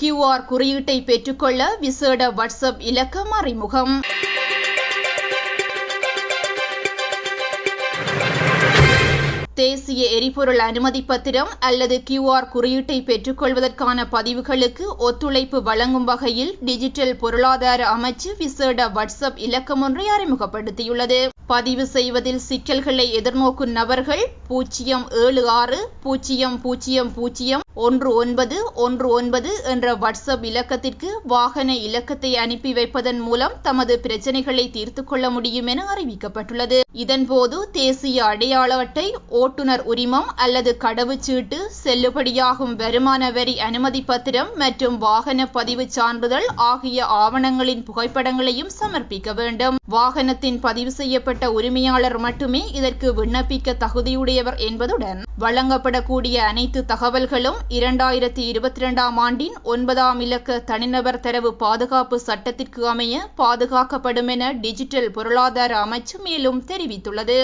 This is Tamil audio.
QR குறியீட்டை பெற்றுக்கொள்ள விசேட வாட்ஸ்அப் இலக்கம் அறிமுகம். தேசிய எரிபொருள் அனுமதி பத்திரம் அல்லது QR குறியீட்டை பெற்றுக்கொள்வதற்கான பதிவுகளுக்கு ஒத்துழைப்பு வழங்கும் வகையில் டிஜிட்டல் பொருளாதார அமைச்சு விசேட வாட்ஸ்அப் இலக்கம் ஒன்றை அறிமுகப்படுத்தியுள்ளது. பதிவு செய்வதில் சிக்கல்களை எதிர்நோக்கும் நபர்கள் 07600001919 என்ற வாட்ஸ்அப் இலக்கத்திற்கு வாகன இலக்கத்தை அனுப்பி வைப்பதன் மூலம் தமது பிரச்சினைகளை தீர்த்து கொள்ள முடியும் என அறிவிக்கப்பட்டுள்ளது. இதன்போது தேசிய அடையாள அட்டை, ஓட்டுநர் உரிமம் அல்லது கடவுச்சீட்டு, செல்லுபடியாகும் வருமான வரி அனுமதி பத்திரம் மற்றும் வாகன பதிவு சான்றிதழ் ஆகிய ஆவணங்களின் புகைப்படங்களையும் சமர்ப்பிக்க வேண்டும். வாகனத்தின் பதிவு செய்யப்பட்ட உரிமையாளர் மட்டுமே இதற்கு விண்ணப்பிக்க தகுதியுடையவர் என்பதுடன் வழங்கப்படக்கூடிய அனைத்து தகவல்களும் 2022 ஆண்டின் 9ஆம் இலக்க தனிநபர் தரவு பாதுகாப்பு சட்டத்திற்கு அமைய பாதுகாக்கப்படும் என டிஜிட்டல் பொருளாதார அமைச்சு மேலும் தெரிவித்துள்ளது.